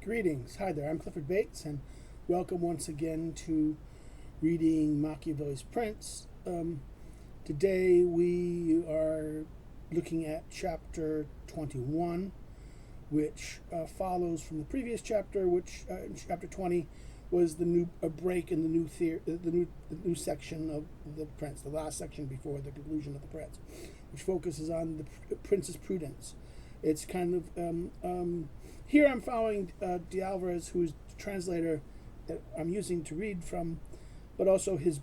Greetings. Hi there. I'm Clifford Bates, and welcome once again to reading Machiavelli's Prince. Today we are looking at chapter 21, which follows from the previous chapter, which in chapter 20 was a break in the new section of the Prince, the last section before the conclusion of the Prince, which focuses on the Prince's prudence. It's kind of here I'm following De Alvarez, who's the translator that I'm using to read from, but also his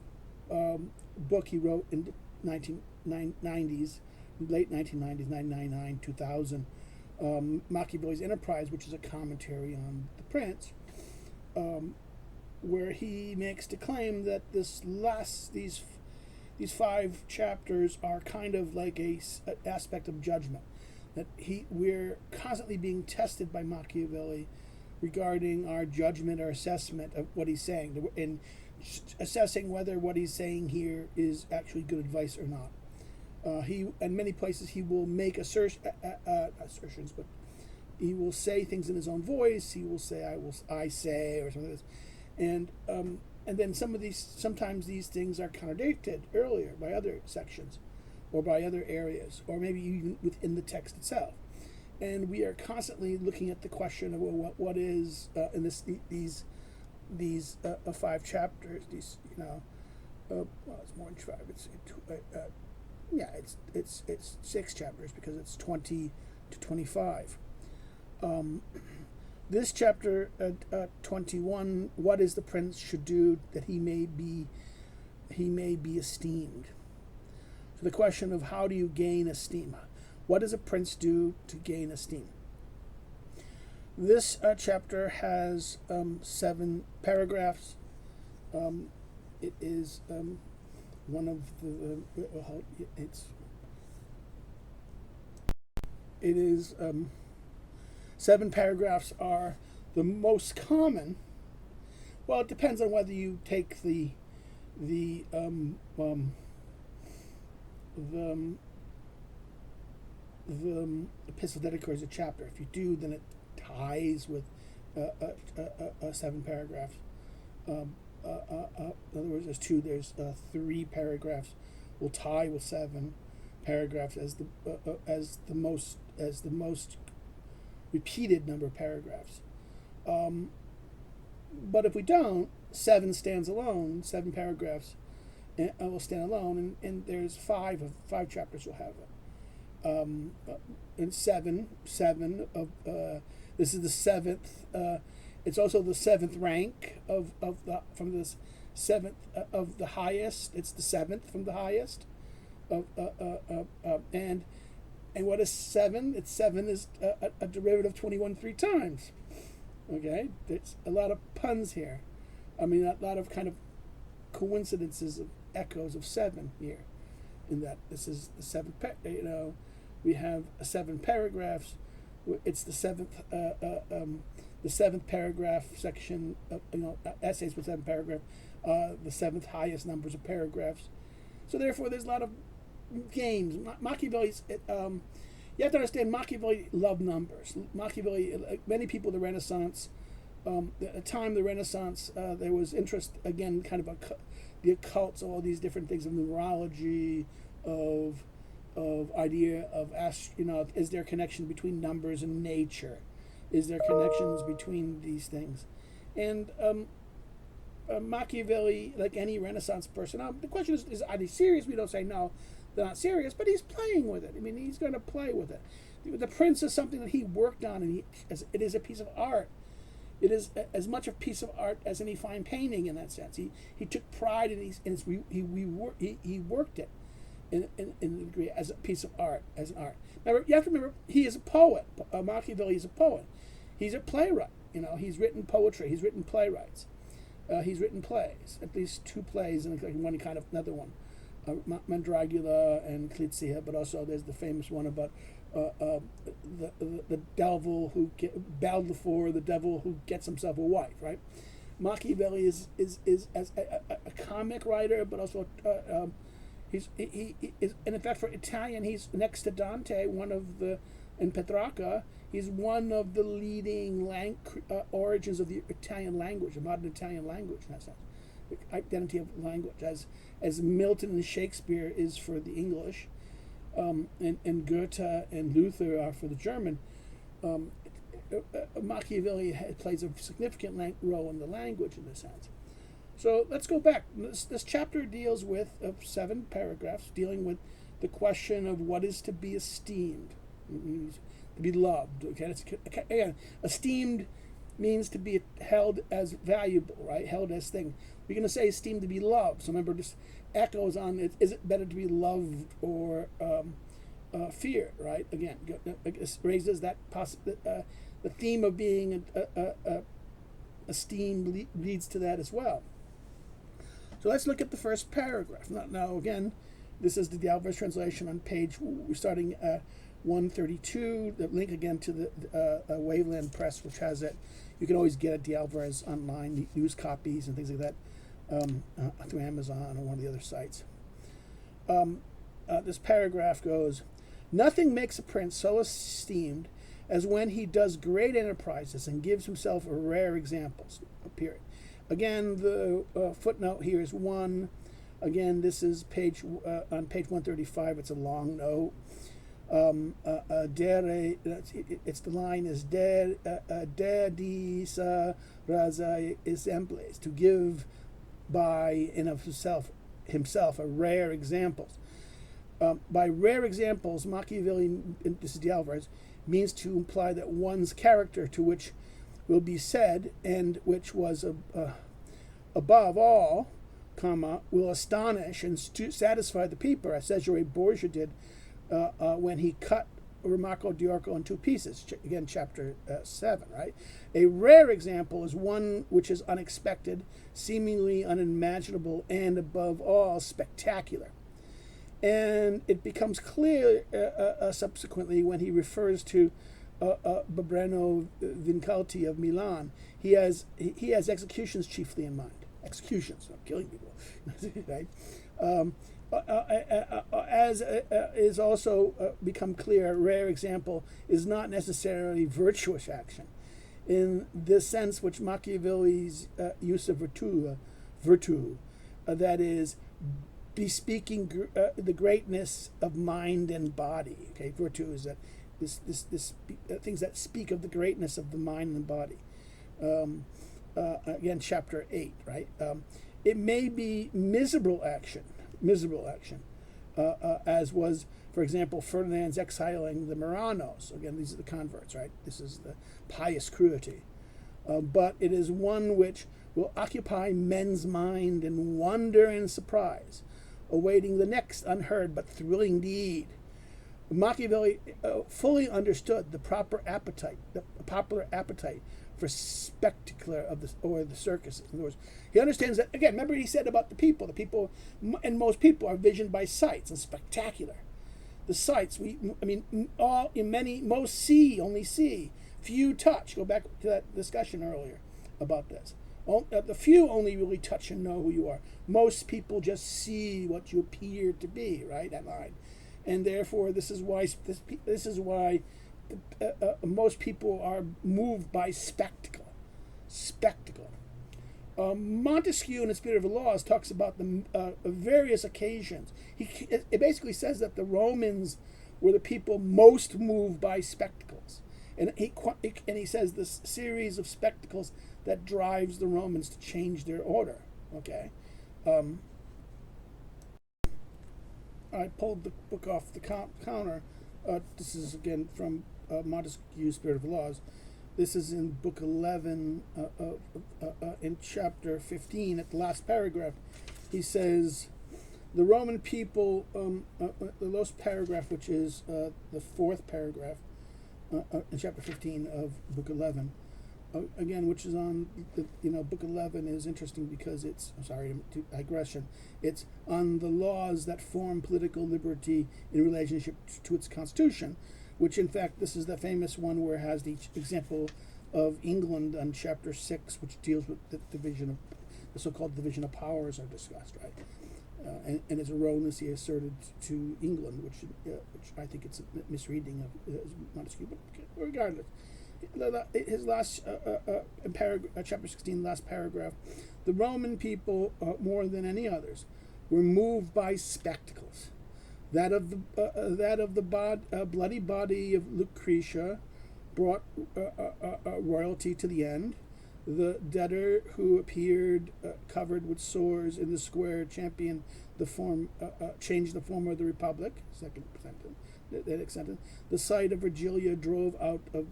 book he wrote in the 1990s, late 1990s, 1999, 2000, Machiavelli's Enterprise, which is a commentary on the Prince, where he makes the claim that these 5 chapters are kind of like an aspect of judgment. That we're constantly being tested by Machiavelli regarding our judgment or assessment of what he's saying, and assessing whether what he's saying here is actually good advice or not. He, in many places, he will make assertions, but he will say things in his own voice. He will say, I say," or something like this, and then sometimes these things are contradicted earlier by other sections, or by other areas, or maybe even within the text itself. And we are constantly looking at the question of what is in these 5 chapters. These well, it's more than 5. It's 6 chapters because it's 20 to 25. This chapter 21, what is the prince should do that he may be esteemed. So the question of how do you gain esteem? What does a prince do to gain esteem? This chapter has 7 paragraphs. It is one of the it is 7 paragraphs are the most common. Well, it depends on whether you take the epistle dedicated as a chapter. If you do, then it ties with 7 paragraphs. In other words, there's 3 paragraphs will tie with 7 paragraphs as the most repeated number of paragraphs. But if we don't, 7 stands alone. 7 paragraphs will stand alone, and there's 5 chapters will have it. And 7 of this is the 7th. It's also the 7th rank from the 7th of the highest. It's the 7th from the highest. And what is 7? 7 is a derivative of 21 3 times. Okay, there's a lot of puns here. I mean, a lot of kind of coincidences of echoes of 7 here, in that this is the 7th. We have 7 paragraphs. It's the 7th paragraph section. Essays with 7 paragraphs. The 7th highest numbers of paragraphs. So therefore, there's a lot of games. Machiavelli's. You have to understand, Machiavelli loved numbers. Machiavelli, like many people in the Renaissance, at the time of the Renaissance, there was interest, again, kind of the occult, all these different things of numerology, of idea of is there a connection between numbers and nature? Is there connections between these things? And Machiavelli, like any Renaissance person, the question is are they serious? We don't say no, they're not serious, but he's playing with it. I mean, he's going to play with it. The Prince is something that he worked on, and it is a piece of art. It is as much a piece of art as any fine painting in that sense. He took pride in he worked it in a degree as a piece of art, as an art. Remember, you have to remember, he is a poet. Machiavelli is a poet. He's a playwright. He's written poetry. He's written playwrights. He's written plays, at least 2 plays, and one kind of another one, Mandragula and Clizia. But also there's the famous one about the devil who Balfour, the devil who gets himself a wife. Right? Machiavelli is as a comic writer, but also he is, and in fact, for Italian, he's next to Dante, one of the And Petrarca, he's one of the leading origins of the Italian language, the modern Italian language in that sense, the identity of language, as Milton and Shakespeare is for the English, and Goethe and Luther are for the German. Machiavelli plays a significant role in the language in this sense. So let's go back. This chapter deals with 7 paragraphs dealing with the question of what is to be esteemed, to be loved. Okay, again, esteemed means to be held as valuable, right? Held as thing. We're going to say esteemed to be loved. So remember, this echoes on it. Is it better to be loved or feared? Right? Again, it raises that the theme of being esteemed leads to that as well. So let's look at the first paragraph. Now again, this is the Alvarez translation on page, we're starting 132. The link again to the Waveland Press, which has it. You can always get it, the Alvarez online, news copies and things like that through Amazon or one of the other sites. This paragraph goes, "Nothing makes a prince so esteemed as when he does great enterprises and gives himself rare examples." Period. Again, the footnote here is 1. Again, this is on page 135. It's a long note. It's the line is de raza exemples, to give by and of himself a rare examples. By rare examples, Machiavelli, this is the Alvarez, means to imply that one's character, to which will be said, and which was above all, will astonish and satisfy the people, as Cesare Borgia did when he cut Marco d'Orco in 2 pieces. Again, chapter 7, right? A rare example is one which is unexpected, seemingly unimaginable, and above all, spectacular. And it becomes clear subsequently when he refers to Babrano Vincalti of Milan. He has executions chiefly in mind. Executions, not killing people, right? As is also become clear, a rare example is not necessarily virtuous action, in the sense which Machiavelli's use of virtue, that is, bespeaking the greatness of mind and body. Okay, virtue is that this things that speak of the greatness of the mind and body. Again, chapter 8, right? It may be miserable action, as was, for example, Ferdinand's exiling the Marranos. Again, these are the converts, right? This is the pious cruelty. But it is one which will occupy men's mind in wonder and surprise, awaiting the next unheard but thrilling deed. Machiavelli fully understood the popular appetite for spectacular of the circus. In other words, he understands that. Again, remember he said about the people and most people are visioned by sights and spectacular. The sights most only see, few touch. Go back to that discussion earlier about this. The few only really touch and know who you are. Most people just see what you appear to be, right? That line. And therefore, this is why most people are moved by spectacle. Montesquieu, in the Spirit of the Laws, talks about the various occasions. It basically says that the Romans were the people most moved by spectacles, and he says this series of spectacles that drives the Romans to change their order. Okay. I pulled the book off the counter. This is again from Montesquieu's Spirit of the Laws. This is in book 11, in chapter 15, at the last paragraph. He says, the Roman people, the last paragraph, which is the 4th paragraph in chapter 15 of book 11, again, which is on, book 11 is interesting because it's, digression, it's on the laws that form political liberty in relationship to its constitution, which in fact, this is the famous one where it has the example of England on chapter 6, which deals with the so-called division of powers are discussed, right? and is erroneously asserted to England, which I think it's a misreading of Montesquieu. But regardless, his last chapter 16, last paragraph, the Roman people, more than any others, were moved by spectacles. That of the bloody body of Lucretia brought royalty to the end. The debtor who appeared covered with sores in the square changed the form of the republic. Second sentence. The sight of Virginia drove out the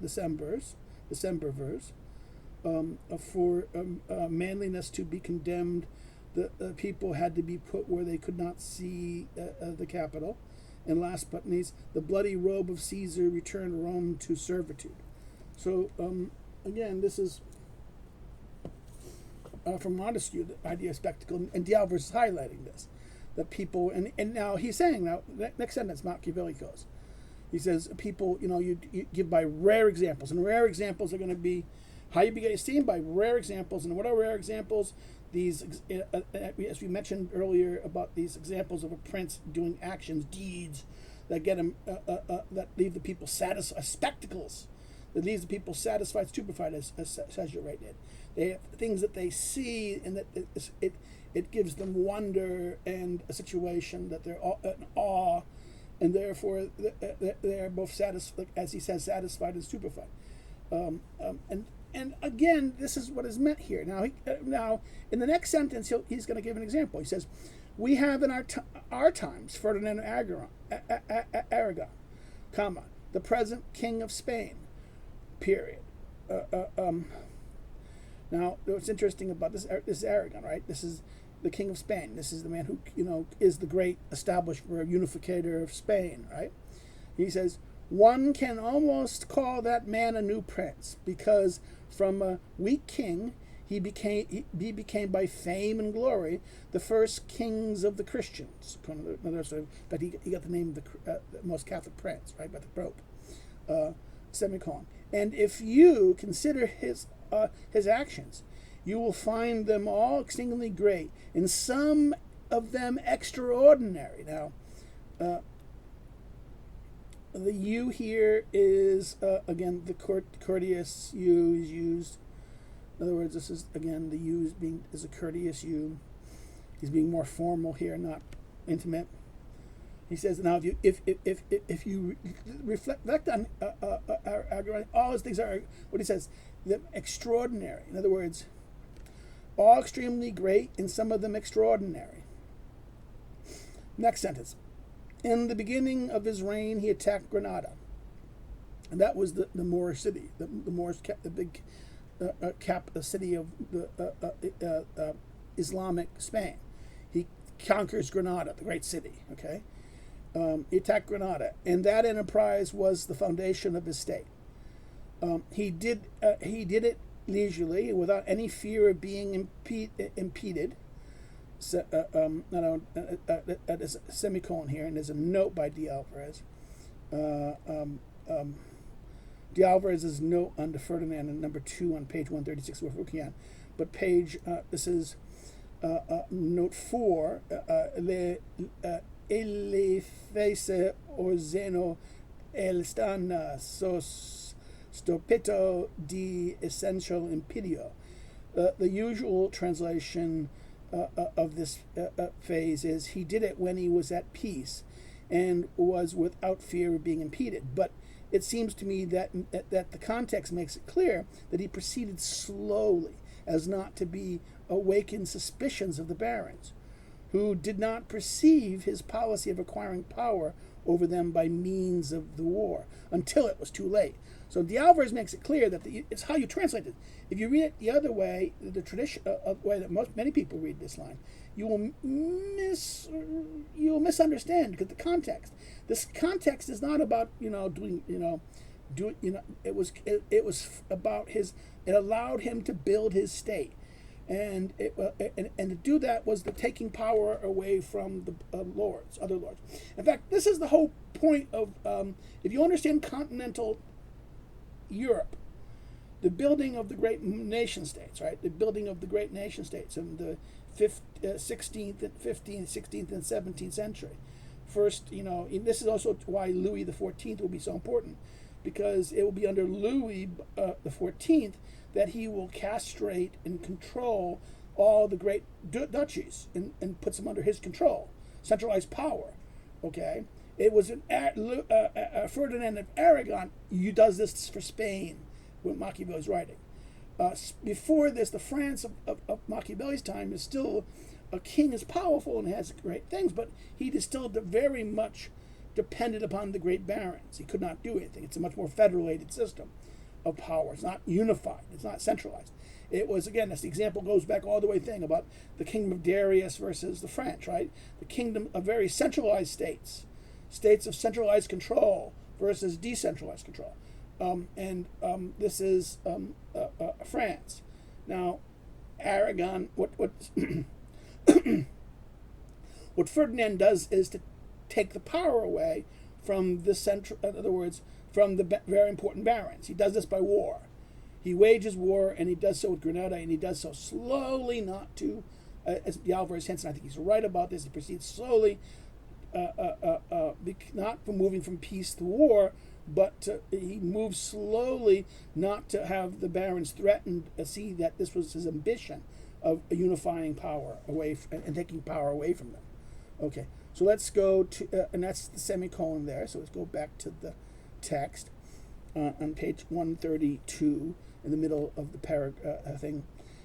Decemvirs. For manliness to be condemned, the people had to be put where they could not see the capital. And last but not least, the bloody robe of Caesar returned Rome to servitude. So, again, this is from Montesquieu, the idea of spectacle, and D'Albert is highlighting this. That people, and now he's saying, now, next sentence, Machiavelli goes. He says, people, you give by rare examples, and rare examples are going to be how you begin esteem by rare examples. And what are rare examples? These, as we mentioned earlier about these examples of a prince doing actions, deeds that get him, that leave the people satisfied, spectacles that leaves the people satisfied, stupefied, as Saint-Germain did. They have things that they see, and that it gives them wonder and a situation that they're in awe, and therefore they are both satisfied, as he says, satisfied and stupefied. And again, this is what is meant here. Now, in the next sentence, he's going to give an example. He says, "We have in our times Ferdinand Aragon, comma, the present king of Spain, period." Now, what's interesting about this is Aragon, right? This is the king of Spain. This is the man who is the great establisher, unificator of Spain, right? He says, "One can almost call that man a new prince, because from a weak king he became by fame and glory the first kings of the Christians." But he got the name of the most Catholic prince, right, by the Pope. Semicolon. "And if you consider his actions, you will find them all exceedingly great, and some of them extraordinary." Now, the "you" here is, again, the courteous "you" is used. In other words, this is, again, the "you" is a courteous "you." He's being more formal here, not intimate. He says, now, if you reflect on all his things are, what he says, the extraordinary. In other words, all extremely great, and some of them extraordinary. Next sentence. "In the beginning of his reign, he attacked Granada," and that was the Moorish city. The Moors kept the big city of the Islamic Spain. He conquers Granada, the great city. Okay, he attacked Granada, and that enterprise was the foundation of his state. He did it leisurely, without any fear of being impeded. There's a semicolon here, and there's a note by D'Alvarez. D'Alvarez's note under Ferdinand in number 2 on page 136 we're looking at. But this is note 4. "Ele fece orzeno el stan sos stopito di essential impedio." The usual translation of this phase is, "He did it when he was at peace and was without fear of being impeded." But it seems to me that the context makes it clear that he proceeded slowly, as not to awaken suspicions of the barons, who did not perceive his policy of acquiring power over them by means of the war until it was too late. So D'Alvarez makes it clear that it's how you translate it. If you read it the other way, the tradition way that many people read this line, you will misunderstand, because the context. This context is not about it was about his. It allowed him to build his state, and to do that was the taking power away from the other lords. In fact, this is the whole point of if you understand continental Europe, the building of the great nation states, right? The building of the great nation states in the 16th, 15th, 16th, and 17th century. First, and this is also why Louis XIV will be so important, because it will be under Louis the 14th that he will castrate and control all the great duchies and puts them under his control, centralized power. Okay, it was Ferdinand of Aragon who does this for Spain when Machiavelli is writing. Before this, the France of Machiavelli's time is still a king is powerful and has great things, but he is still very much dependent upon the great barons. He could not do anything. It's a much more federated system of power. It's not unified. It's not centralized. It was, again, as the example goes back all the way thing about the kingdom of Darius versus the French, right? The kingdom of very centralized states of centralized control versus decentralized control. This is France. Now, Aragon, what what Ferdinand does is to take the power away from the central, in other words, from the very important barons. He does this by war. He wages war, and he does so with Granada, and he does so slowly, not to, as Alvarez Henson, I think he's right about this, he proceeds slowly, not from moving from peace to war, but he moves slowly not to have the barons threatened, see that this was his ambition of unifying power away and taking power away from them. Okay, so let's go to, and that's the semicolon there, so let's go back to the text on page 132 in the middle of the paragraph thing.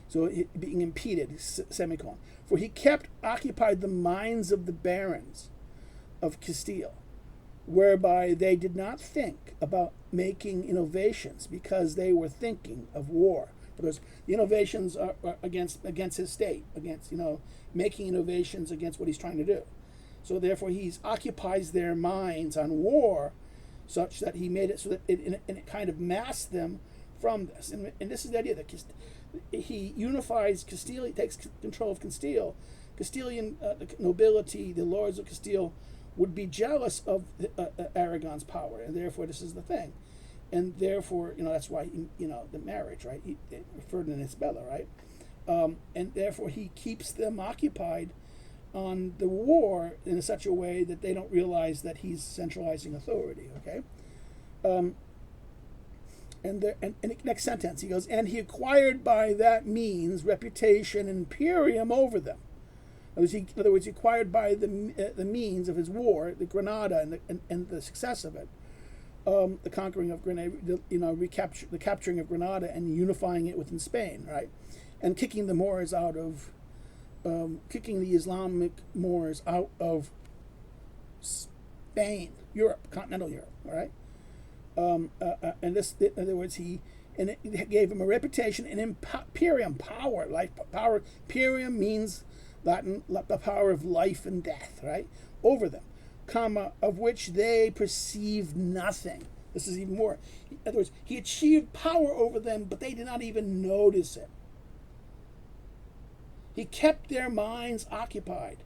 So it being impeded, semicolon. For he kept occupied the minds of the barons of Castile, whereby they did not think about making innovations because they were thinking of war. Because the innovations are against his state, against making innovations against what he's trying to do. So therefore, he occupies their minds on war, such that he made it so that it kind of masked them from this. And this is the idea that he unifies Castile. He takes control of Castile. Castilian the nobility, the lords of Castile, would be jealous of Aragon's power, and therefore this is the thing. And therefore, that's why, the marriage, right? Ferdinand and Isabella, right? And therefore he keeps them occupied on the war in such a way that they don't realize that he's centralizing authority, okay? And next sentence, he goes, and he acquired by that means reputation and imperium over them. In other words, he acquired by the means of his war, the Granada and the success of it, the conquering of Granada, the capturing of Granada and unifying it within Spain, right, and kicking the Moors out of, kicking the Islamic Moors out of Spain, Europe, continental Europe, all right. And this, in other words, it gave him a reputation and imperium, power, life power. Imperium means Latin, the power of life and death, right, over them, comma, of which they perceived nothing. This is even more. In other words, he achieved power over them, but they did not even notice it. He kept their minds occupied,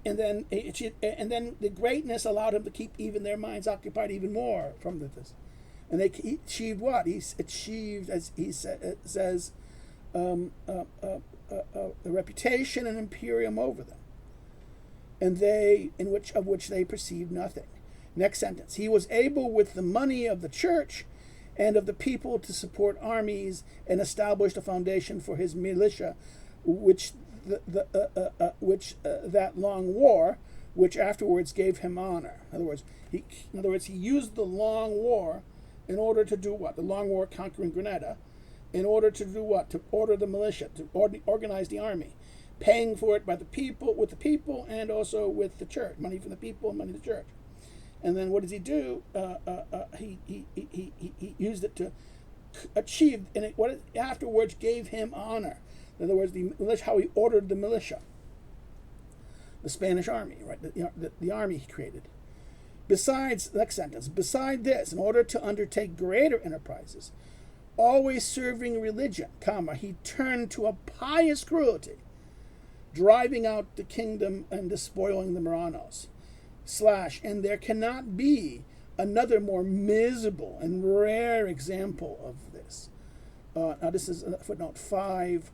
and then the greatness allowed him to keep even their minds occupied even more from this. And he achieved what? He achieved, as he says, the reputation and imperium over them, and of which they perceived nothing. Next sentence. He was able with the money of the church and of the people to support armies and established a foundation for his militia, which that long war, which afterwards gave him honor. In other words, he used the long war in order to do what? The long war conquering Granada, in order to do what? To order the militia, to organize the army, paying for it by the people, with the people, and also with the church, money from the people and money to the church. And then what does he do? He used it to achieve, and what it afterwards gave him honor. In other words, how he ordered the militia, the Spanish army, right? The army he created. Besides, next sentence, beside this, in order to undertake greater enterprises, always serving religion, comma, he turned to a pious cruelty, driving out the kingdom and despoiling the Marranos. / and there cannot be another more miserable and rare example of this. Now this is footnote 5.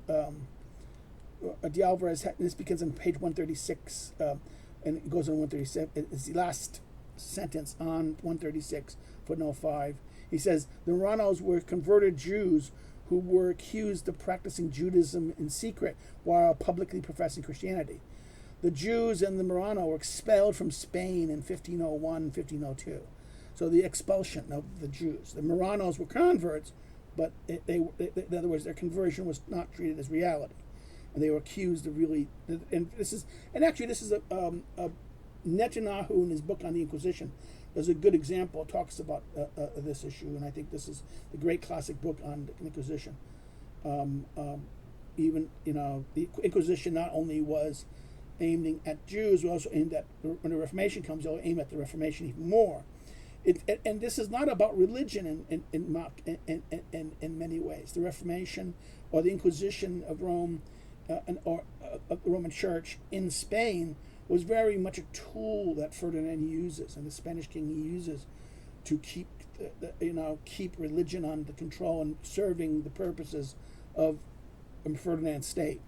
De Alvarez, this begins on page 136, and it goes on 137. It's the last sentence on 136, footnote 5. He says, the Marranos were converted Jews who were accused of practicing Judaism in secret while publicly professing Christianity. The Jews and the Marrano were expelled from Spain in 1501, 1502. So the expulsion of the Jews. The Marranos were converts, but in other words, their conversion was not treated as reality. And they were accused of really, this is a Netanyahu in his book on the Inquisition does a good example, talks about this issue, and I think this is the great classic book on the Inquisition. Even, the Inquisition not only was aiming at Jews, but also aimed at, when the Reformation comes, they'll aim at the Reformation even more. And this is not about religion in many ways. The Reformation or the Inquisition of Rome, or the Roman Church in Spain, was very much a tool that Ferdinand uses and the Spanish king uses to keep keep religion under control and serving the purposes of Ferdinand's state,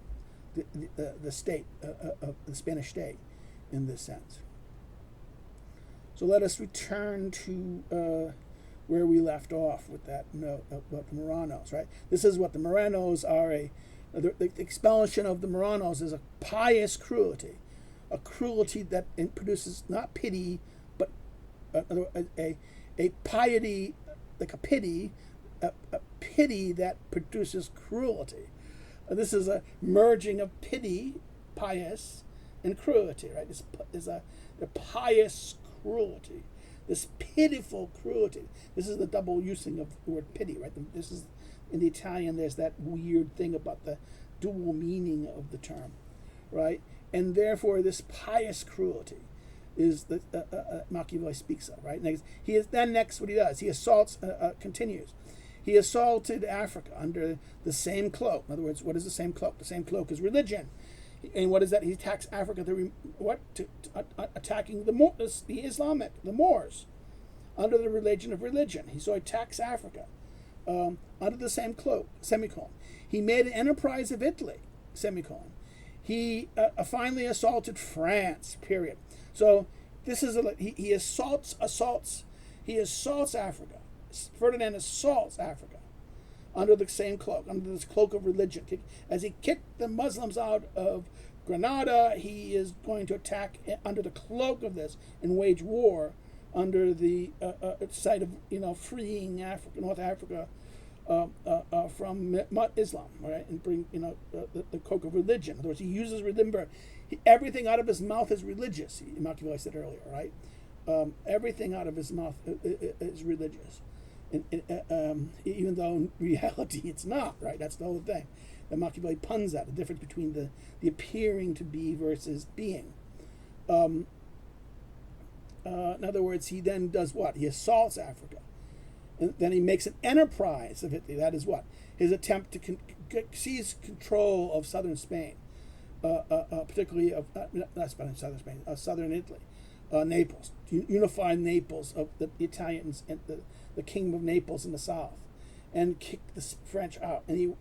the state of the Spanish state, in this sense. So let us return to where we left off with that note about the Marranos. Right, this is what the Marranos are. The expulsion of the Marranos is a pious cruelty. A cruelty that produces not pity, but a piety, like a pity that produces cruelty. This is a merging of pity, pious, and cruelty. Right? This is the pious cruelty, this pitiful cruelty. This is the double using of the word pity. Right? This is in the Italian. There's that weird thing about the dual meaning of the term, right? And therefore, this pious cruelty is that Machiavelli speaks of, right? Next, what he does, he assaults, continues. He assaulted Africa under the same cloak. In other words, what is the same cloak? The same cloak is religion. And what is that? He attacks Africa attacking the Moors, under the religion of religion. He attacks Africa under the same cloak, semicolon. He made an enterprise of Italy, semicolon. He finally assaulted France, period. So this is he assaults Africa. Ferdinand assaults Africa under the same cloak, under this cloak of religion. As he kicked the Muslims out of Granada, he is going to attack under the cloak of this and wage war under the site of freeing Africa, North Africa, from Islam, right, and bring the cloak of religion. In other words, he uses religion. Everything out of his mouth is religious. Machiavelli said earlier, right? Everything out of his mouth is religious, and even though in reality it's not, right? That's the whole thing. And Machiavelli puns that the difference between the appearing to be versus being. In other words, he then does what? He assaults Africa. And then he makes an enterprise of Italy. That is what? His attempt to seize control of southern Spain, particularly of southern Spain, southern Italy, Naples, to unify Naples of the Italians and the kingdom of Naples in the south, and kick the French out. And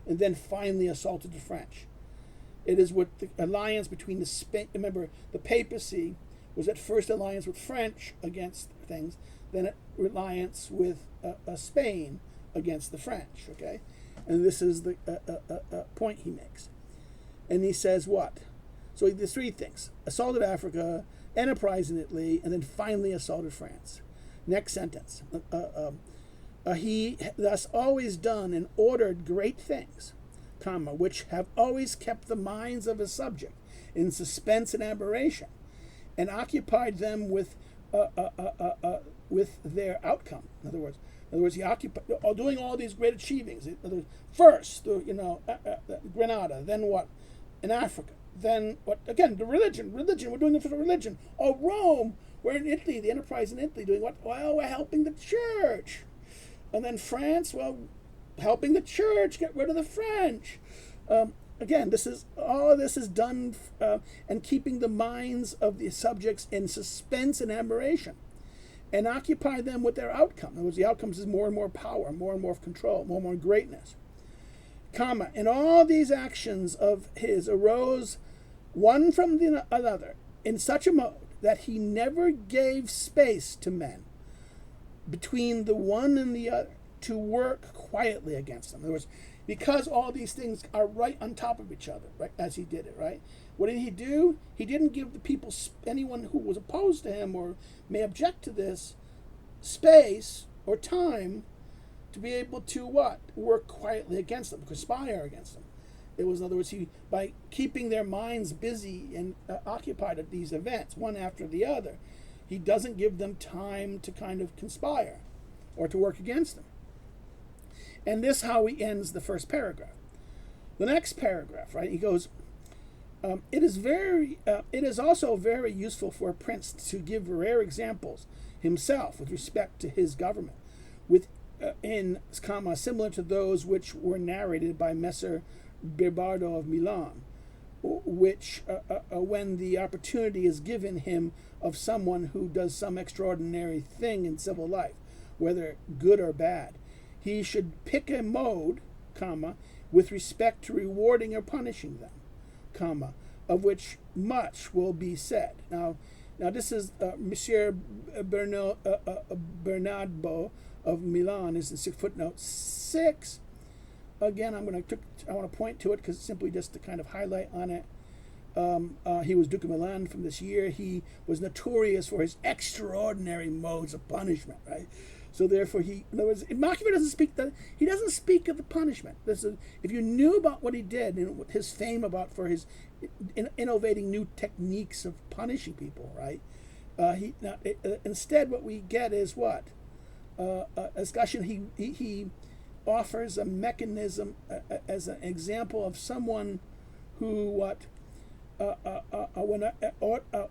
then finally assaulted the French. It is what the alliance between the Spain. Remember, the papacy was at first alliance with French against things, then alliance with Spain against the French. Okay, and this is the point he makes, and he says what? So there's three things: assaulted Africa, enterprise in Italy, and then finally assaulted France. Next sentence: he thus always done and ordered great things, comma, which have always kept the minds of his subject in suspense and aberration, and occupied them with their outcome. In other words, he occupied doing all these great achievements. In other words, first, Granada, then what? In Africa, then what? Again, the religion. We're doing it for the religion. Oh, Rome. We're in Italy. The enterprise in Italy, doing what? Well, we're helping the church. And then France. Well, helping the church get rid of the French. Again, all of this is done and keeping the minds of the subjects in suspense and admiration. and occupy them with their outcome. In other words, the outcomes is more and more power, more and more control, more and more greatness. Comma, and all these actions of his arose one from the another in such a mode that he never gave space to men between the one and the other to work quietly against them. In other words, because all these things are right on top of each other, right, as he did it, right? What did he do? He didn't give the people, anyone who was opposed to him or may object to this, space or time to be able to what? Work quietly against them, conspire against them. It was, in other words, by keeping their minds busy and occupied at these events, one after the other, he doesn't give them time to kind of conspire or to work against them. And this is how he ends the first paragraph. The next paragraph, right? He goes, it is also very useful for a prince to give rare examples himself with respect to his government, similar to those which were narrated by Messer Birbardo of Milan, which, when the opportunity is given him of someone who does some extraordinary thing in civil life, whether good or bad, he should pick a mode, with respect to rewarding or punishing them, of which much will be said. Now this is Monsieur Bernardo of Milan is in footnote 6. Again, I want to point to it because simply just to kind of highlight on it. He was Duke of Milan from this year. He was notorious for his extraordinary modes of punishment, right? So therefore, in other words, Machiavelli doesn't speak that. He doesn't speak of the punishment. If you knew about what he did and his fame for his innovating new techniques of punishing people, right? Instead, what we get is what a discussion. He offers a mechanism as an example of someone who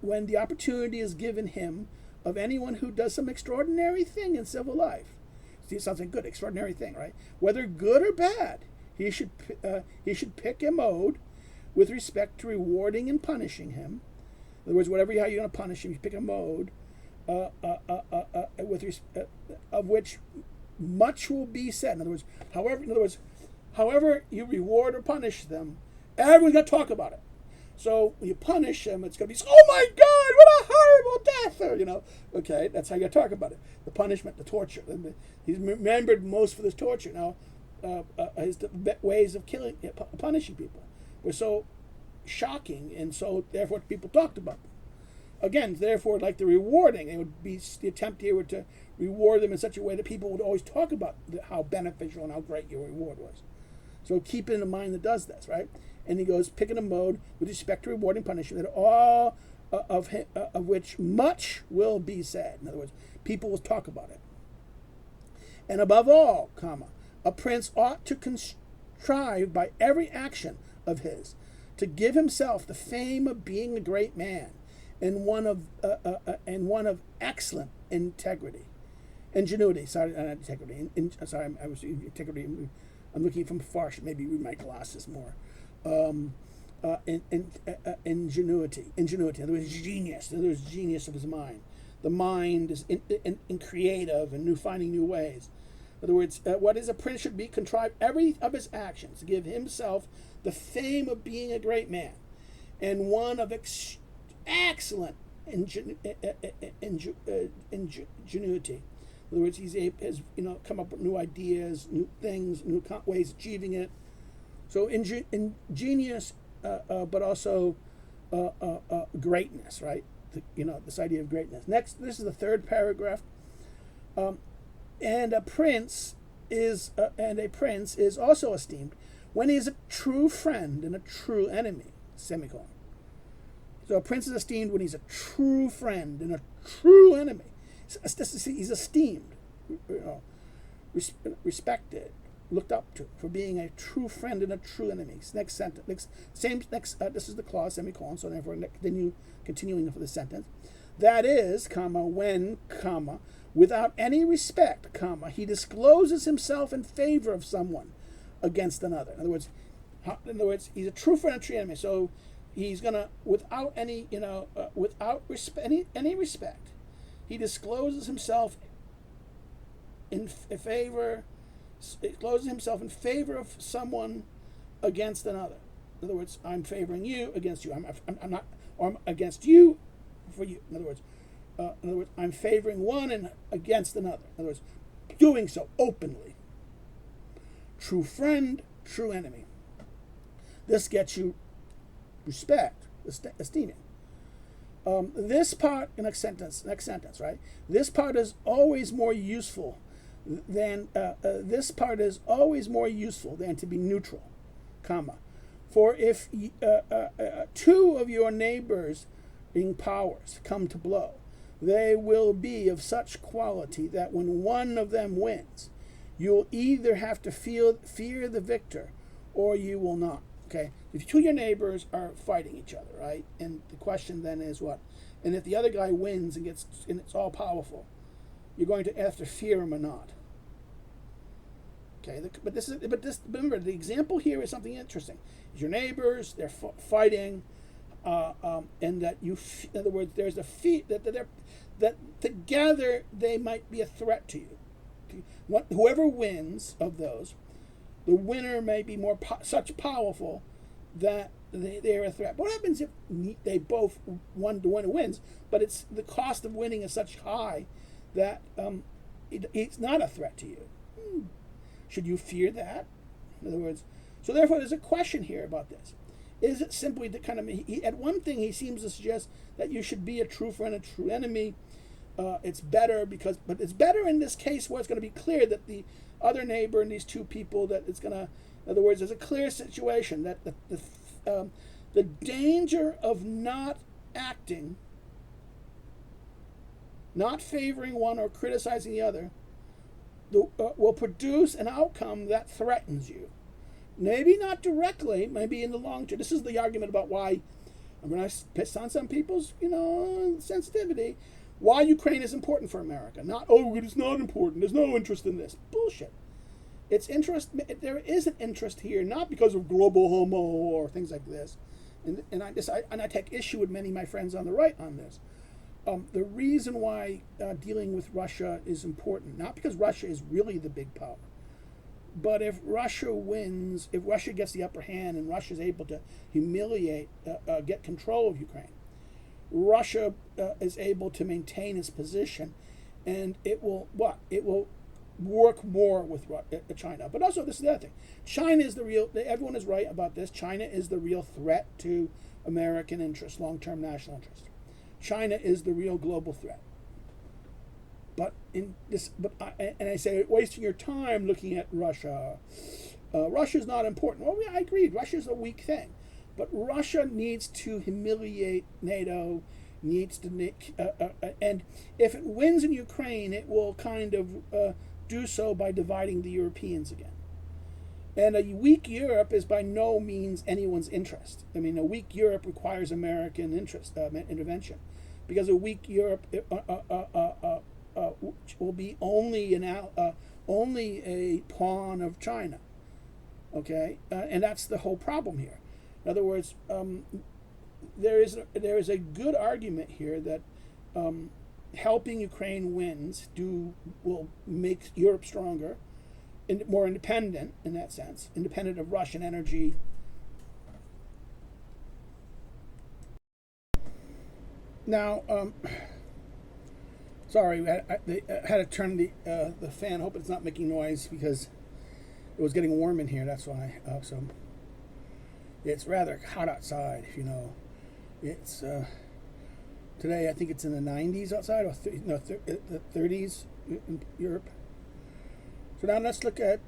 when the opportunity is given him of anyone who does some extraordinary thing in civil life. See, it sounds like good, extraordinary thing, right? Whether good or bad, he should pick a mode with respect to rewarding and punishing him. In other words, how you're going to punish him, you pick a mode of which much will be said. In other words, however you reward or punish them, everyone's going to talk about it. So when you punish them, it's going to be, oh my God, what a horrible death! Or, okay, that's how you talk about it. The punishment, the torture. He's remembered most for this torture. Now, his ways of punishing people were so shocking, and so therefore people talked about them. Again, therefore, like the rewarding, it would be the attempt here to reward them in such a way that people would always talk about how beneficial and how great your reward was. So keep it in mind that does this, right? And he goes, picking a mode with respect to rewarding punishment, that all of which much will be said. In other words, people will talk about it. And above all, a prince ought to contrive by every action of his to give himself the fame of being a great man and one of excellent ingenuity. I'm looking from far. Should maybe read my glasses more. Ingenuity. In other words, genius. In other words, genius of his mind. The mind is in creative and finding new ways. In other words, what is a prince should be contrive every of his actions to give himself the fame of being a great man and one of excellent ingenuity. In other words, has come up with new ideas, new things, new ways of achieving it. So ingenious, but also greatness, right? This idea of greatness. Next, this is the third paragraph. And a prince is also esteemed when he is a true friend and a true enemy. Semicolon. So a prince is esteemed when he's a true friend and a true enemy. He's esteemed, respected, looked up to for being a true friend and a true enemy. Next sentence. This is the clause, semicolon. So therefore, continuing for the sentence. That is, when, without any respect, he discloses himself in favor of someone against another. In other words, he's a true friend and true enemy. So he's gonna, without any, without any respect, he discloses himself in favor, discloses himself in favor of someone against another. In other words, I'm favoring you against you. I'm not, or I'm against you for you. In other words, I'm favoring one and against another. In other words, doing so openly. True friend, true enemy. This gets you respect, esteeming. This part, next sentence, right? This part is always more useful than to be neutral, comma. For if two of your neighbors being powers come to blow, they will be of such quality that when one of them wins, you'll either have to fear the victor or you will not. Okay, if two of your neighbors are fighting each other, right? And the question then is what? And if the other guy wins and it's all powerful, you're going to have to fear him or not. Okay, but remember, the example here is something interesting. It's your neighbors, they're fighting, and that in other words, there's a fear that together they might be a threat to you. Okay? Whoever wins of those, the winner may be such powerful that they're a threat. But what happens if they both the winner wins, but it's the cost of winning is such high that it's not a threat to you? Should you fear that? In other words, so therefore there's a question here about this. Is it simply the kind of, at one thing he seems to suggest that you should be a true friend, a true enemy. It's better but it's better in this case where it's going to be clear that the other neighbor and these two people, that it's going to, in other words, there's a clear situation that the danger of not acting, not favoring one or criticizing the other, will produce an outcome that threatens you. Maybe not directly, maybe in the long term. This is the argument about why I'm going to piss on some people's, sensitivity. Why Ukraine is important for America. Not, it's not important. There's no interest in this. Bullshit. It's interest. There is an interest here, not because of global homo or things like this. And I take issue with many of my friends on the right on this. The reason why dealing with Russia is important, not because Russia is really the big power, but if Russia wins, if Russia gets the upper hand and Russia is able to get control of Ukraine, Russia is able to maintain its position, and it will work more with China. But also, this is the other thing. China is the real, everyone is right about this, China is the real threat to American interest, long-term national interest. China is the real global threat. But I say, wasting your time looking at Russia. Russia's not important. Well, I agreed. Russia's a weak thing. But Russia needs to humiliate NATO, and if it wins in Ukraine, it will kind of do so by dividing the Europeans again. And a weak Europe is by no means anyone's interest. I mean, a weak Europe requires American intervention, because a weak Europe will be only a pawn of China. Okay, and that's the whole problem here. In other words, there is a good argument here that helping Ukraine will make Europe stronger and more independent in that sense, independent of Russian energy. Now, sorry, I had to turn the fan. Hope it's not making noise because it was getting warm in here. That's why. So it's rather hot outside. It's today. I think it's in the 90s outside, or the 30s in Europe. So now let's look at.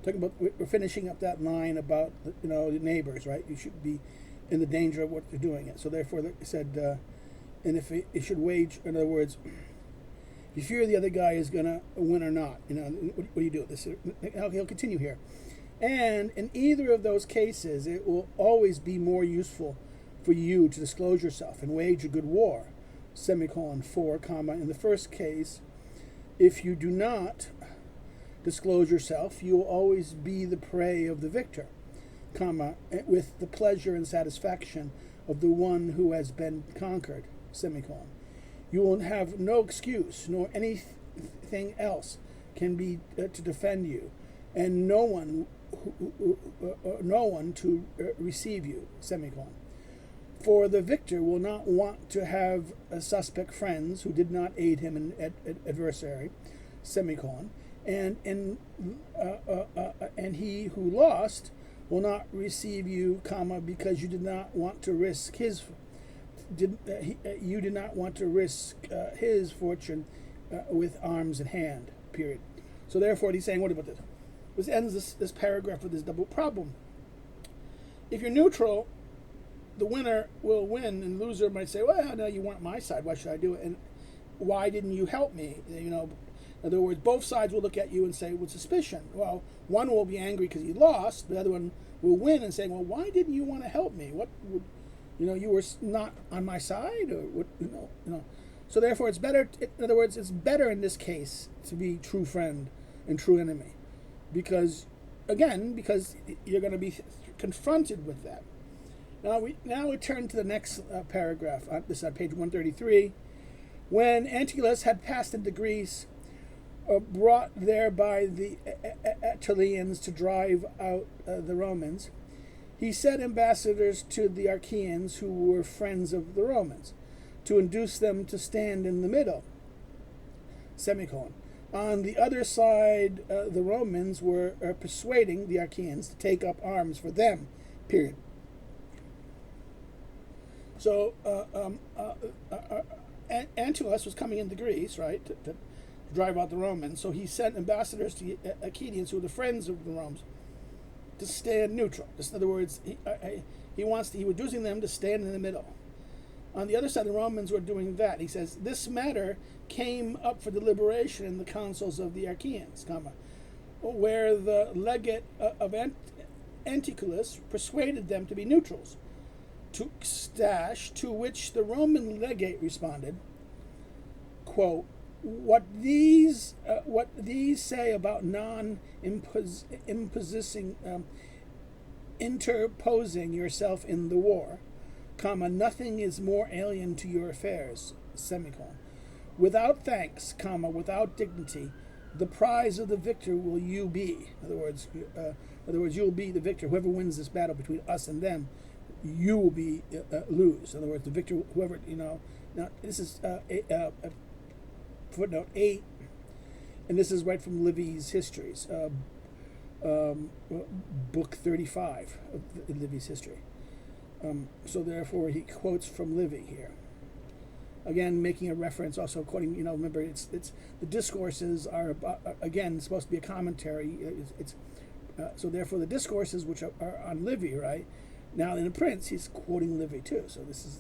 Talking about, we're finishing up that line about the neighbors, right? You should be in the danger of what they're doing it. So therefore, they said, and if it should wage, in other words, you fear the other guy is gonna win or not. What do you do? He'll continue here, and in either of those cases, it will always be more useful for you to disclose yourself and wage a good war, semicolon 4, comma, in the first case, if you do not disclose yourself, you will always be the prey of the victor, comma, with the pleasure and satisfaction of the one who has been conquered, semicolon. You will have no excuse, nor anything else can be to defend you, and no one to receive you, semicolon. For the victor will not want to have suspect friends who did not aid him in adversary, semicolon, and he who lost will not receive you, comma, because you did not want to risk his his fortune with arms in hand. Period. So therefore, he's saying, what about this? This ends this paragraph with this double problem. If you're neutral, the winner will win, and the loser might say, well, no, you weren't my side. Why should I do it? And why didn't you help me? In other words, both sides will look at you and say, with suspicion. Well, one will be angry because he lost. The other one will win and say, well, why didn't you want to help me? What would, you were not on my side, or what? So therefore, it's better. In other words, it's better in this case to be true friend and true enemy, because you're going to be confronted with that. Now we turn to the next paragraph. This is on page 133. When Antiochus had passed into Greece, brought there by the Aetolians to drive out the Romans, he sent ambassadors to the Achaeans, who were friends of the Romans, to induce them to stand in the middle, semicolon. On the other side, the Romans were persuading the Achaeans to take up arms for them, period. So Antiochus was coming into Greece, right, to drive out the Romans. So he sent ambassadors to the Achaeans, who were the friends of the Romans, to stand neutral. In other words, he was reducing them to stand in the middle. On the other side, the Romans were doing that. He says, this matter came up for deliberation in the councils of the Achaeans, comma, where the legate of Antiochus persuaded them to be neutrals, to which the Roman legate responded, quote, what these say about interposing yourself in the war, comma, nothing is more alien to your affairs, semicolon. Without thanks, comma, without dignity, the prize of the victor will you be. In other words, you'll be the victor. Whoever wins this battle between us and them, you will be lose. In other words, the victor, whoever, Now, this is footnote 8, and this is right from Livy's Histories, book 35 of Livy's History. So therefore, he quotes from Livy here. Again, making a reference, also quoting, remember, it's the discourses are again supposed to be a commentary. So therefore, the discourses which are on Livy, right? Now in the Prince, he's quoting Livy too. So this is,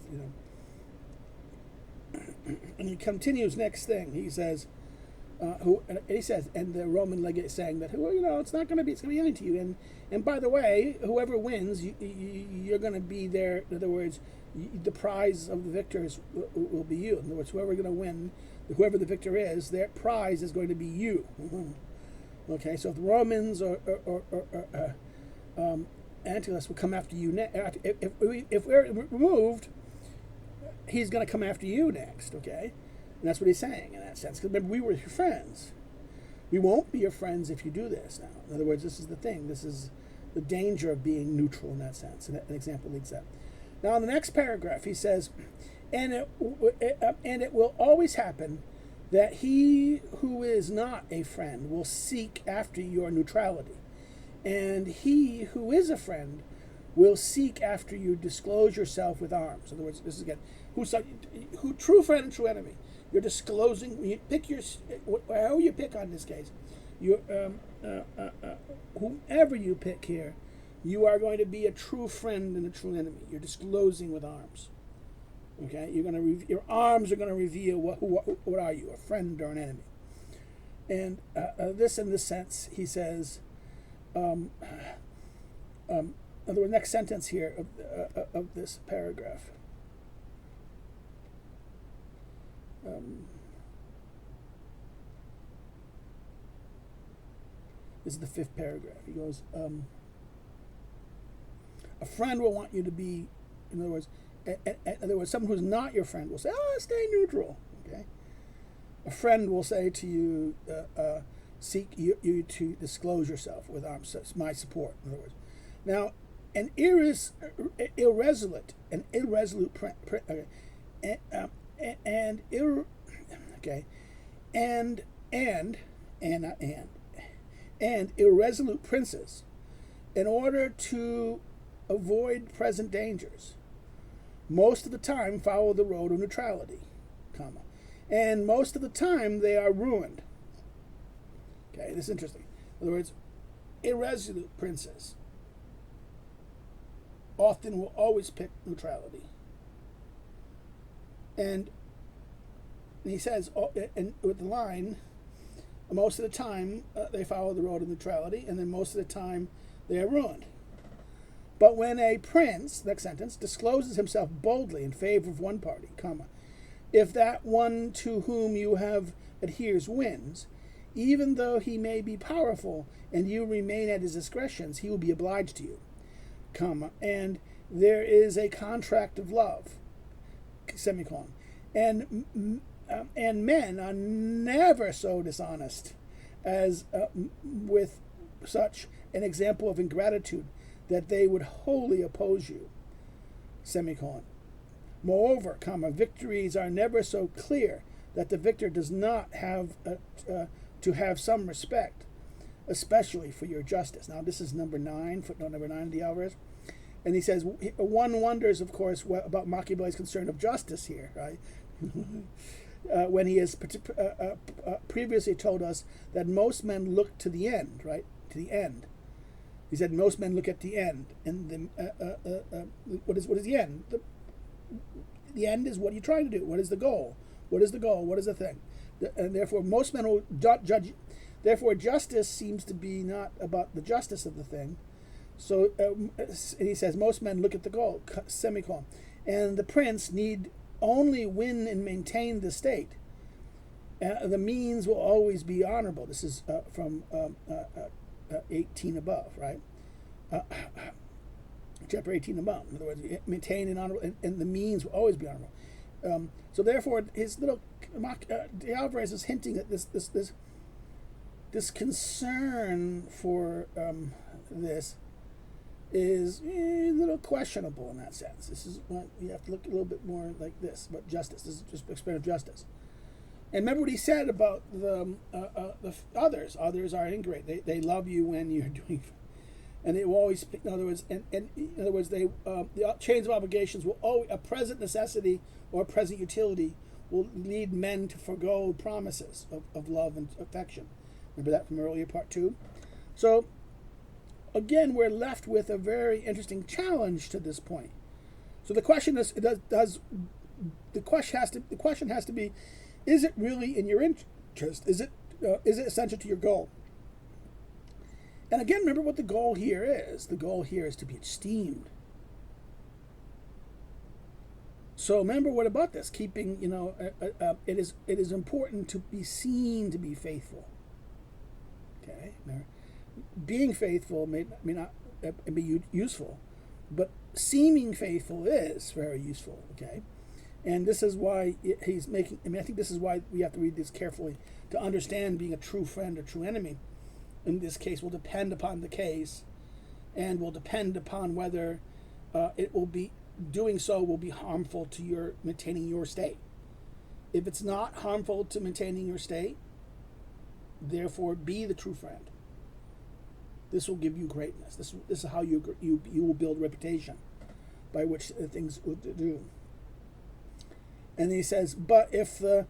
and he continues next thing. He says, and the Roman legate saying that, it's not going to be, it's going to be anything to you. And by the way, whoever wins, you're going to be there. In other words, the prize of the victors will be you. In other words, whoever going to win, whoever the victor is, their prize is going to be you. Okay, so if the Romans or Antiochus will come after you next, if we're removed, he's going to come after you next. Okay. And that's what he's saying in that sense. Because remember, we were your friends. We won't be your friends if you do this now. In other words, this is the thing. This is the danger of being neutral in that sense. And an example leads that. Now, in the next paragraph, he says, and it will always happen that he who is not a friend will seek after your neutrality. And he who is a friend will seek after you disclose yourself with arms. In other words, this is again, who true friend and true enemy. You're disclosing. You pick how you pick on this case. You whomever you pick here, you are going to be a true friend and a true enemy. You're disclosing with arms. Okay, your arms are going to reveal what are you, a friend or an enemy. And this, in this sense, he says, the next sentence here of this paragraph. This is the fifth paragraph. He goes, a friend will want you to be, in other words, someone who's not your friend will say, oh, stay neutral. Okay. A friend will say to you, seek you to disclose yourself with my support. In other words, now an irresolute and irresolute princes, in order to avoid present dangers, most of the time follow the road of neutrality, and most of the time they are ruined. Okay, this is interesting. In other words, irresolute princes often will always pick neutrality. And he says, and with the line, most of the time they follow the road of neutrality, and then most of the time they are ruined. But when a prince, next sentence, discloses himself boldly in favor of one party, if that one to whom you have adheres wins, even though he may be powerful and you remain at his discretions, he will be obliged to you, and there is a contract of love, and men are never so dishonest as with such an example of ingratitude that they would wholly oppose you, Moreover, victories are never so clear that the victor does not have to have some respect, especially for your justice. Now, this is footnote number 9 of the Alvarez. And he says, one wonders, of course, about Machiavelli's concern of justice here, right? When he has previously told us that most men look to the end, right? To the end. He said most men look at the end. And what is the end? The end is what you're trying to do. What is the goal? What is the goal? What is the thing? And therefore, most men will judge. Therefore, justice seems to be not about the justice of the thing. So he says most men look at the goal, and the prince need only win and maintain the state. The means will always be honorable. This is from 18 above, right? Chapter 18 above. In other words, maintain and honorable, and the means will always be honorable. So therefore, his little Alvarez is hinting at this concern for this is a little questionable in that sense. This is what you have to look a little bit more like this about justice. This is just explain of justice. And remember what he said about the others. Others are ingrate. They love you when you're doing, and they will always. In other words, in other words, they the chains of obligations will always, a present necessity or a present utility will lead men to forgo promises of love and affection. Remember that from earlier part 2. So again, we're left with a very interesting challenge to this point. So the question is, the question has to be, is it really in your interest? Is it essential to your goal? And again, remember what the goal here is. The goal here is to be esteemed. So remember, what about this? Keeping, it is important to be seen to be faithful. Okay, now, being faithful may not be useful, but seeming faithful is very useful. Okay, and this is why he's making. I think this is why we have to read this carefully to understand being a true friend or true enemy. In this case, will depend upon the case, and will depend upon whether it will be doing so will be harmful to your maintaining your state. If it's not harmful to maintaining your state, therefore be the true friend. This will give you greatness. This is how you will build reputation, by which things will do. And he says, but if that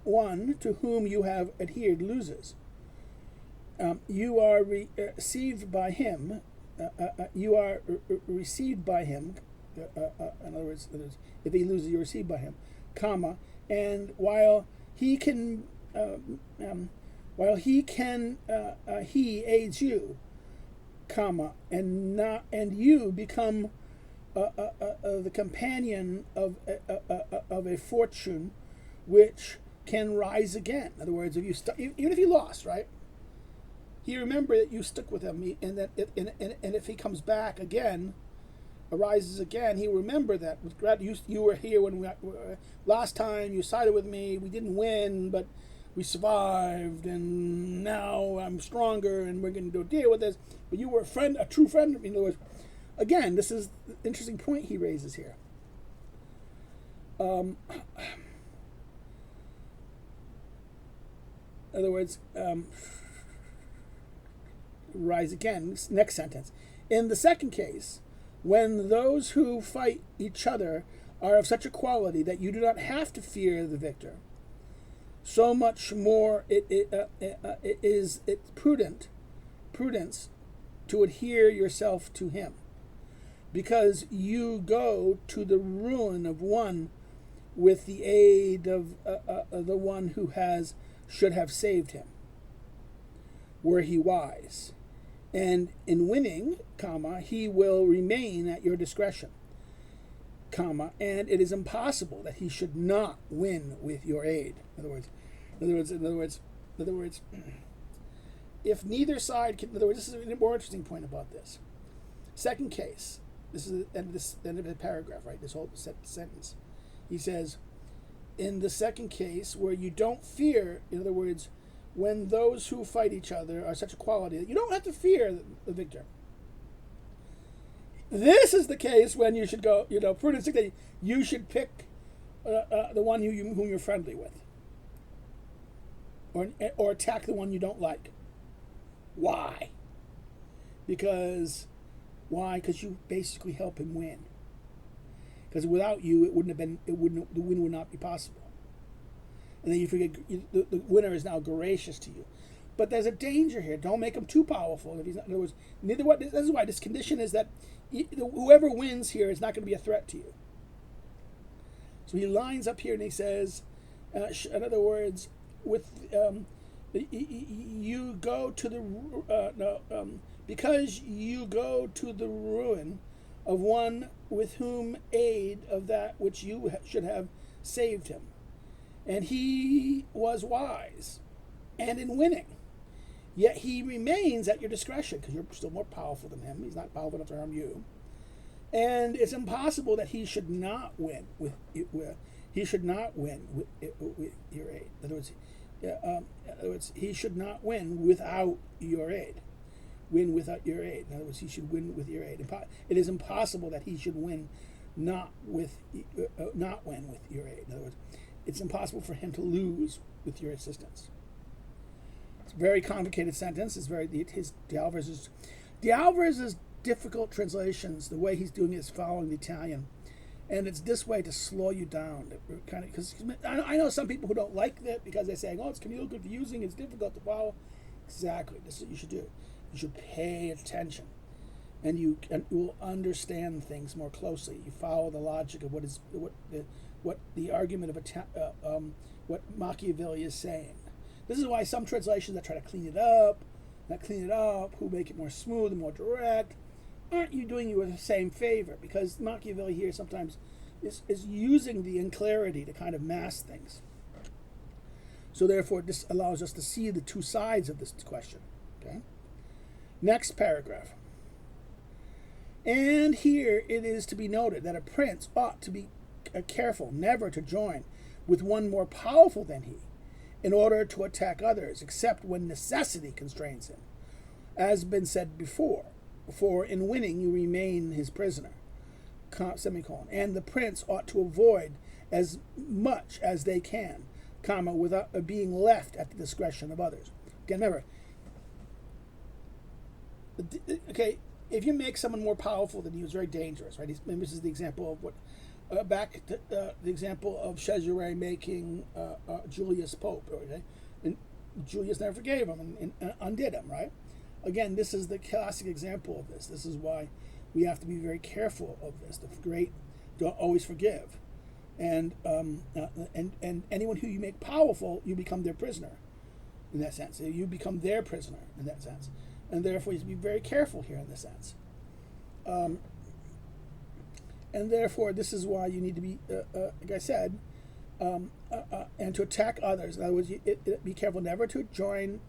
one to whom you have adhered loses, you are received by him. You are received by him. In other words, if he loses, you're received by him, and while he he aids you, comma, and you become the companion of a fortune which can rise again. In other words, if you even if you lost, right? He remember that you stuck with him, and that and if he comes back again, arises again, he will remember that you were here when last time you sided with me. We didn't win, but we survived, and now I'm stronger, and we're going to deal with this. But you were a true friend of me. In other words, again, this is the interesting point he raises here. In other words, rise again. Next sentence. In the second case, when those who fight each other are of such a quality that you do not have to fear the victor, so much more it is prudence to adhere yourself to him, because you go to the ruin of one with the aid of the one who should have saved him, were he wise. And in winning, comma, he will remain at your discretion, comma, and it is impossible that he should not win with your aid. In other words, if neither side can, in other words, this is a more interesting point about this. Second case, this is the end of the paragraph, right? This whole sentence. He says, in the second case, where you don't fear, in other words, when those who fight each other are such a quality that you don't have to fear the victor. This is the case when you should go, prudence dictates you should pick the one whom you're friendly with, or attack the one you don't like. Why? Because you basically help him win. Because without you, the win would not be possible. And then you forget the winner is now gracious to you. But there's a danger here. Don't make him too powerful. If he's not, in other words, this is why this condition is that whoever wins here is not going to be a threat to you. So he lines up here and he says, in other words, you go to the because you go to the ruin of one with whom aid of that which you should have saved him. And he was wise, and in winning. Yet he remains at your discretion, because you're still more powerful than him. He's not powerful enough to harm you. And it's impossible that he should not win with your aid. In other words, he should not win without your aid. Win without your aid. In other words, he should win with your aid. It is impossible that he should win not win with your aid. In other words, it's impossible for him to lose with your assistance. It's a very complicated sentence. It's D'Alvarez's difficult translations. The way he's doing it is following the Italian, and it's this way to slow you down. Because I know some people who don't like that because they're saying, "Oh, it's confusing. It's difficult to follow." Exactly. This is what you should do. You should pay attention, and you will understand things more closely. You follow the logic of what the argument of what Machiavelli is saying. This is why some translations that try to clean it up, who make it more smooth and more direct, aren't you doing you the same favor? Because Machiavelli here sometimes is using the unclarity to kind of mask things. So therefore, this allows us to see the two sides of this question. Okay. Next paragraph. And here it is to be noted that a prince ought to be careful never to join with one more powerful than he, in order to attack others, except when necessity constrains him. As been said before, for in winning you remain his prisoner, semicolon, and the prince ought to avoid as much as they can, comma, without being left at the discretion of others. Again, remember, okay, if you make someone more powerful than you, it's very dangerous, right? This is the example of what, back to the example of Cesare making Julius Pope, okay? And Julius never forgave him and undid him, right? Again, this is the classic example of this. This is why we have to be very careful of this. The great don't always forgive, and anyone who you make powerful, you become their prisoner. In that sense, you become their prisoner. In that sense, and therefore you have to be very careful here in this sense. And therefore, this is why you need to be, like I said, and to attack others. In other words, be careful never to join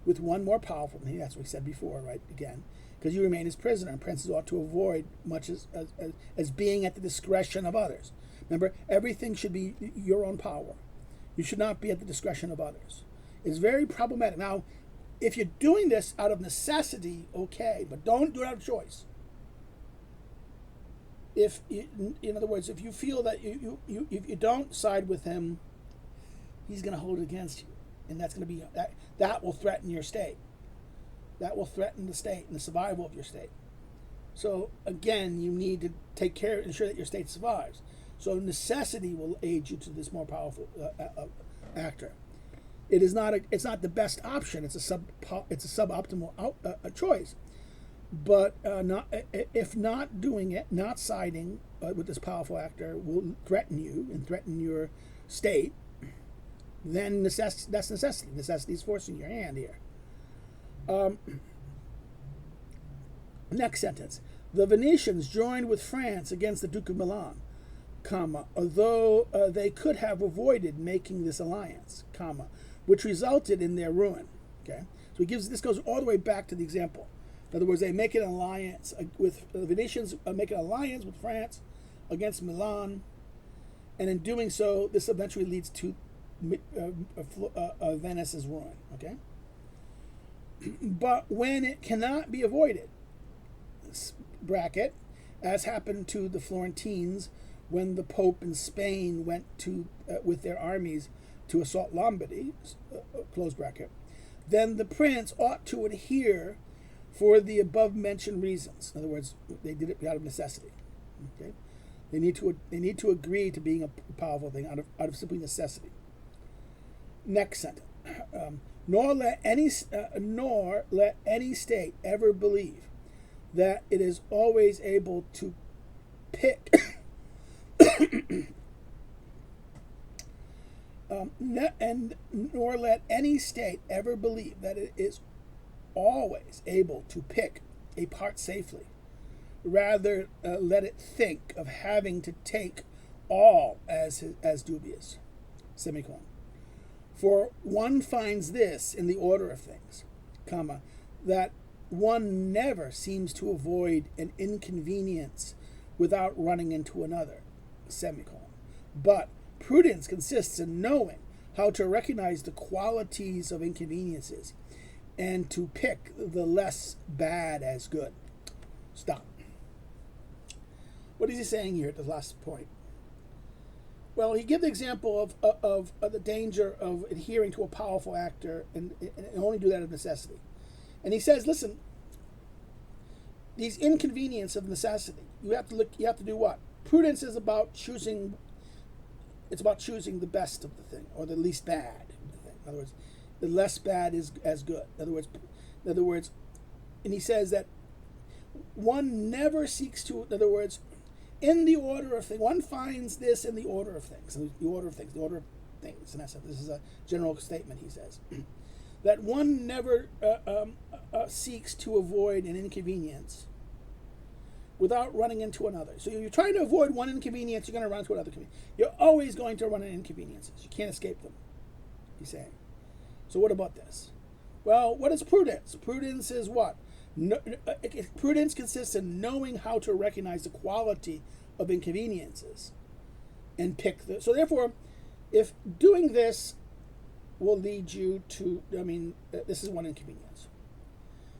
with one more powerful than he. That's what we said before, right? Again, because you remain his prisoner, and princes ought to avoid much as being at the discretion of others. Remember, everything should be your own power. You should not be at the discretion of others. It's very problematic. Now, if you're doing this out of necessity, okay, but don't do it out of choice. If in other words, if you feel that if you don't side with him, he's going to hold it against you, and that's going to be that will threaten your state. That will threaten the state and the survival of your state. So again, you need to take care, ensure that your state survives. So necessity will aid you to this more powerful actor. It's not the best option. It's a suboptimal choice. But if not doing it, not siding with this powerful actor will threaten you and threaten your state, then that's necessity. Necessity is forcing your hand here. Next sentence. The Venetians joined with France against the Duke of Milan, although they could have avoided making this alliance, which resulted in their ruin. Okay, so this goes all the way back to the example. In other words, they make an alliance with the Venetians, make an alliance with France against Milan, and in doing so, this eventually leads to Venice's ruin. Okay, but when it cannot be avoided, bracket, as happened to the Florentines when the Pope in Spain went to with their armies to assault Lombardy, close bracket, then the prince ought to adhere for the above-mentioned reasons. In other words, they did it out of necessity. Okay, they need to agree to being a powerful thing out of simply necessity. Next sentence: nor let any state ever believe that it is always able to pick. Nor let any state ever believe that it is always able to pick a part safely. Rather, let it think of having to take all as dubious. Semicolon. For one finds this in the order of things, that one never seems to avoid an inconvenience without running into another. Semicolon. But prudence consists in knowing how to recognize the qualities of inconveniences and to pick the less bad as good. Stop. What is he saying here at the last point? Well, he gives the example of the danger of adhering to a powerful actor and only do that of necessity. And he says, listen, these inconveniences of necessity, you have to do what? Prudence is about choosing the best of the thing, or the least bad of the thing. In other words, the less bad is as good. In other words, and he says that one never seeks to, in other words, in the order of things, one finds this in the order of things. And the order of things. And that's this is a general statement, he says. That one never seeks to avoid an inconvenience without running into another. So you're trying to avoid one inconvenience, you're going to run into another inconvenience. You're always going to run into inconveniences. You can't escape them, he's saying. So what about this? Well, what is prudence? Prudence is what? Prudence consists in knowing how to recognize the quality of inconveniences and pick the. So therefore, if doing this will lead you to, this is one inconvenience.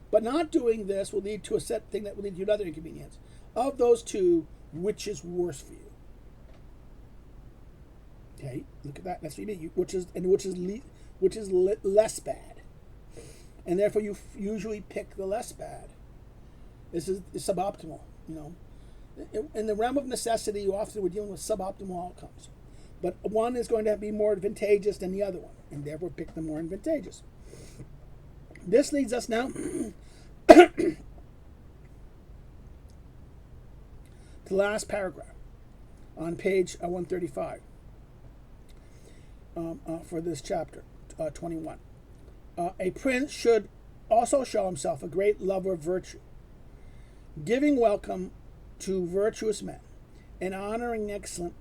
But not doing this will lead to a set thing that will lead to another inconvenience. Of those two, which is worse for you? Okay, look at that. That's what you mean. Which is less bad, and therefore you usually pick the less bad. This is suboptimal. In the realm of necessity, you often we're dealing with suboptimal outcomes, but one is going to be more advantageous than the other one, and therefore pick the more advantageous. This leads us now to the last paragraph on page 135 for this chapter 21. A prince should also show himself a great lover of virtue, giving welcome to virtuous men, and honoring excellence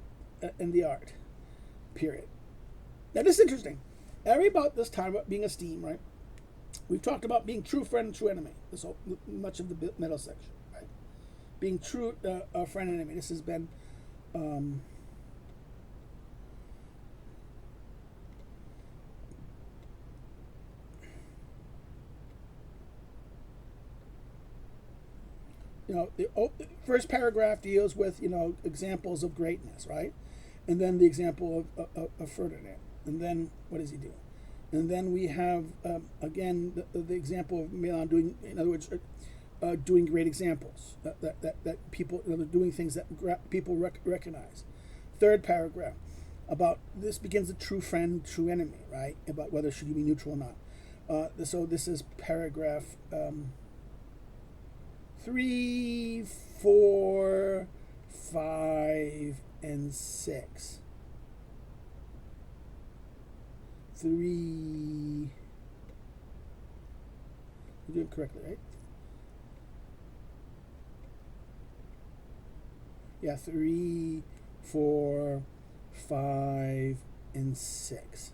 in the art. Period. Now this is interesting. Every about this time about being esteemed, right? We've talked about being true friend and true enemy. This whole, much of the middle section, right? Being true friend and enemy. This has been the first paragraph deals with examples of greatness, right? And then the example of Ferdinand. And then what does he do? And then we have again the example of Milan doing, in other words, doing great examples that people doing things that people recognize. Third paragraph about this begins the true friend, true enemy, right? About whether should you be neutral or not. So this is paragraph 3, 4, 5, and 6. 3. You're doing it correctly, right? Yeah, 3, 4, 5, and 6.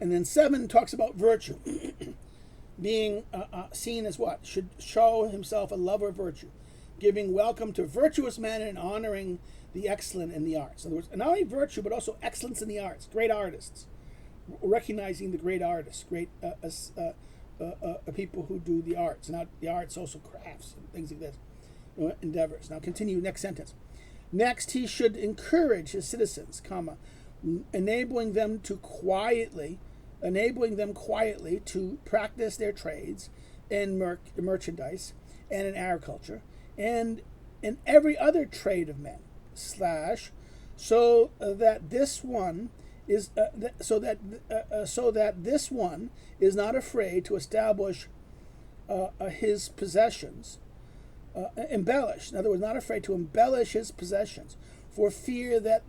And then 7 talks about virtue. Being seen as what? Should show himself a lover of virtue, giving welcome to virtuous men and honoring the excellent in the arts. In other words, not only virtue, but also excellence in the arts, great artists, recognizing the great artists, great people who do the arts, not the arts, also crafts and things like this, endeavors. Now continue, next sentence. Next, he should encourage his citizens, enabling them quietly to practice their trades in merchandise and in agriculture and in every other trade of men, so that this one is not afraid to establish his possessions, embellish. In other words, not afraid to embellish his possessions, for fear that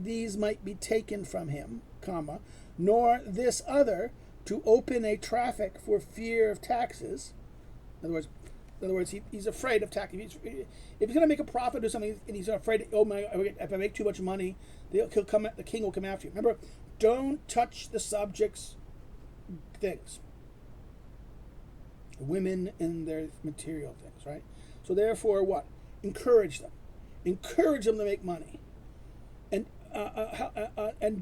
these might be taken from him, nor this other to open a traffic for fear of taxes. In other words, he's afraid of tax. If he's going to make a profit or something, and he's afraid, if I make too much money, the king will come after you. Remember, don't touch the subject's things. Women and their material things, right? So therefore, what? Encourage them. Encourage them to make money, and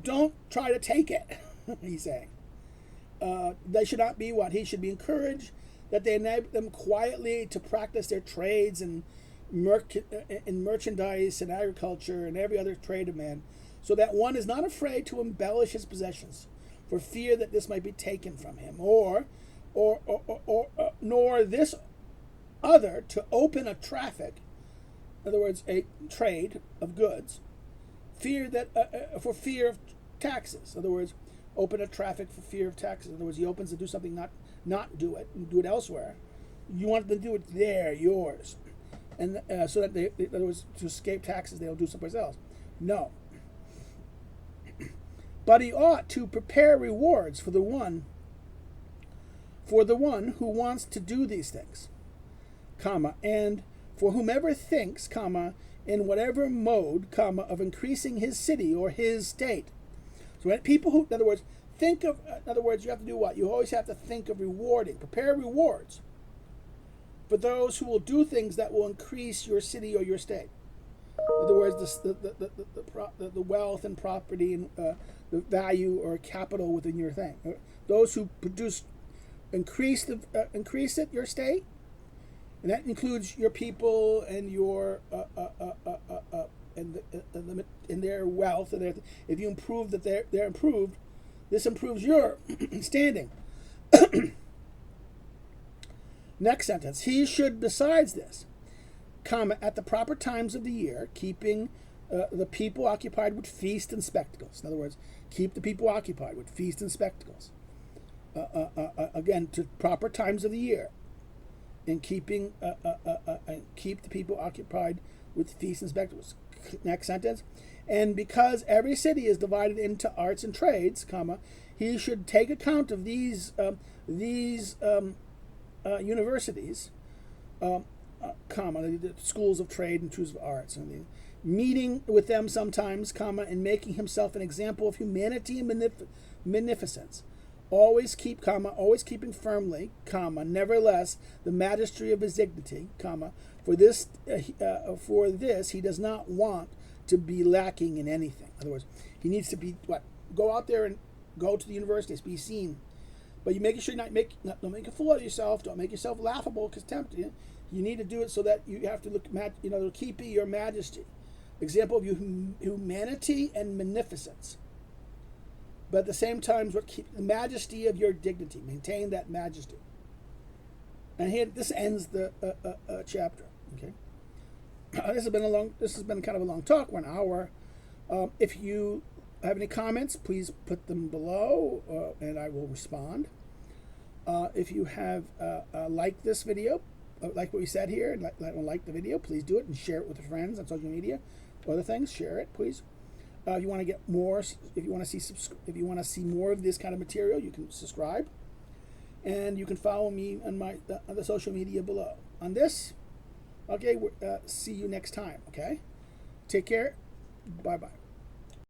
don't try to take it. He's saying they should not be what? He should be encouraged that they enable them quietly to practice their trades in merchandise and agriculture and every other trade of man, so that one is not afraid to embellish his possessions for fear that this might be taken from him, or nor this other to open a traffic, in other words, a trade of goods, for fear of taxes. In other words, open a traffic for fear of taxes. In other words, he opens to do something, not do it, and do it elsewhere. You want them to do it there, yours, and so that they, in other words, to escape taxes, they'll do someplace else. No. But he ought to prepare rewards for the one who wants to do these things, and for whomever thinks, in whatever mode, of increasing his city or his state. So when people who, in other words, you have to do what? You always have to think of rewarding, prepare rewards for those who will do things that will increase your city or your state. In other words, the wealth and property and the value or capital within your thing. Those who increase it, your state, and that includes your people and your and their wealth. And if you improve that they're improved, this improves your standing. Next sentence. He should, besides this, at the proper times of the year, keeping the people occupied with feast and spectacles. In other words, keep the people occupied with feast and spectacles. Again, to proper times of the year, and keep the people occupied with feast and spectacles. Next sentence. And because every city is divided into arts and trades, he should take account of these universities, comma, the schools of trade and schools of arts, and meeting with them sometimes, comma, and making himself an example of humanity and magnificence. Always keeping firmly, comma, nevertheless, the majesty of his dignity, comma, for this he does not want to be lacking in anything. In other words, he needs to be go out there and go to the universities, be seen. But you making sure don't make a fool of yourself. Don't make yourself laughable, contempt. You need to do it so that you have to look, keep your majesty, example of humanity and magnificence. But at the same time, keep the majesty of your dignity. Maintain that majesty. And here, this ends the chapter. Okay. This has been kind of a long talk, 1 hour. If you have any comments, please put them below, and I will respond. If you have liked this video, like what we said here, and like the video, please do it and share it with your friends on social media. Other things, share it, please. If you want to get more, if you want to see more of this kind of material, you can subscribe, and you can follow me on on the social media below. On this, okay. See you next time. Okay, take care. Bye bye.